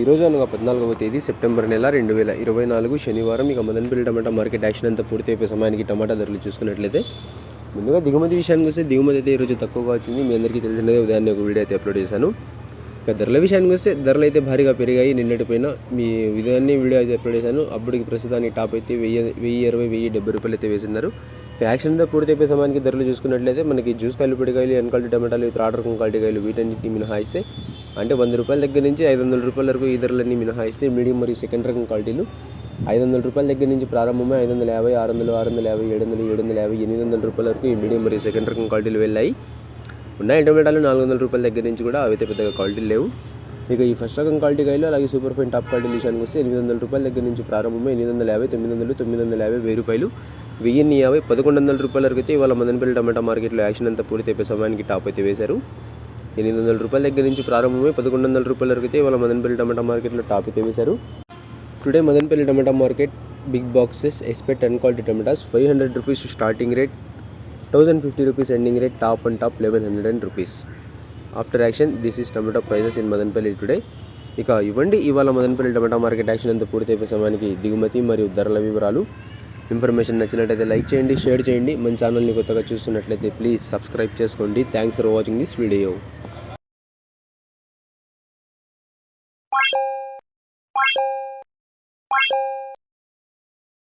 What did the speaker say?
ఈరోజు అనగా 14వ తేదీ సెప్టెంబర్ నెల 2024 శనివారం. ఇక మదనపల్లి టమాటా మార్కెట్ యాక్షన్ అంతా పూర్తి అయిపోయే సమయానికి టమాటా ధరలు చూసుకున్నట్లయితే ముందుగా దిగుమతి విషయానికి వస్తే దిగుమతి అయితే ఈరోజు తక్కువగా వచ్చింది. మీ అందరికీ తెలిసినదే ఉదయాన్నే ఒక వీడియో అయితే అప్లోడ్ చేశాను. ఇక ధరల విషయానికి వస్తే ధరలు అయితే భారీగా పెరిగాయి. నిన్నటిపైన మీ ఉదయాన్నే వీడియో అయితే అప్లోడ్ చేశాను. అప్పటికి ప్రస్తుతానికి టాప్ అయితే 1020-1070 రూపాయలు అయితే వేసినారు. యాక్షన్ అంతా పూర్తి అయిపోయే సమయానికి ధరలు చూసుకున్నట్లయితే మనకి జ్యూస్ కాయలు, పొడికాయలు, ఎన్కాల్టీ టమాటాలు, థర్డ్ రకం క్వాలిటీ కాయలు వీటన్నిటిని మినహాయిస్తే అంటే 100 రూపాయల దగ్గర నుంచి 500 రూపాయల వరకు ఈ ధరలన్నీ మినహాయిస్తే మీడియం మరియు సెకండ్ రకం క్వాలిటీలు 500 రూపాయల దగ్గర నుంచి ప్రారంభమై 550, 600, 650, 700, 750, 800 రూపాయల వరకు ఈ మీడియం మరియు సెకండ్ రకం క్వాలిటీలు వెళ్ళాయి. ఉన్నాయి టమాటాలు 400 రూపాయల దగ్గర నుంచి కూడా అవైతే పెద్దగా క్వాలిటీలు లేవు. ఇక ఈ ఫస్ట్ రకం క్వాలిటీ కాయలు అలాగే సూపర్ ఫైన్ టాప్ క్వాలిటీ విషయానికి వస్తే 800 రూపాయల దగ్గర నుంచి ప్రారంభమై 850, 900, 950, 1000 రూపాయలు, 1050, 1100 రూపాయల వరకు అయితే ఇవాళ మదనపల్లి టమాటా మార్కెట్లో యాక్షన్ అంతా పూర్తి అయిపోయే సమయానికి టాప్ అయితే వేశారు. 800 రూపాయల దగ్గర నుంచి ప్రారంభమై 1100 రూపాయల వరకు అయితే ఇవాళ మదనపల్లి టమాటా మార్కెట్లో టాప్ అయితే వేశారు. Today Madanapalle tomato market big boxes expect and quality tomatoes 500 rupees starting rate, 1050 rupees ending rate, top and top 1100 rupees. After action this is tomato prices in Madanapalle today. ఇక ఇవ్వండి ఇవాళ మదనపల్లి టమాటా మార్కెట్ యాక్షన్ అంతా పూర్తి అయిపోయే సమయానికి దిగుమతి మరియు ధరల వివరాలు. ఇన్ఫర్మేషన్ నచ్చినట్లయితే లైక్ చేయండి, షేర్ చేయండి. మన ఛానల్ని కొత్తగా చూస్తున్నట్లయితే ప్లీజ్ సబ్స్క్రైబ్ చేసుకోండి. Thanks for watching this video.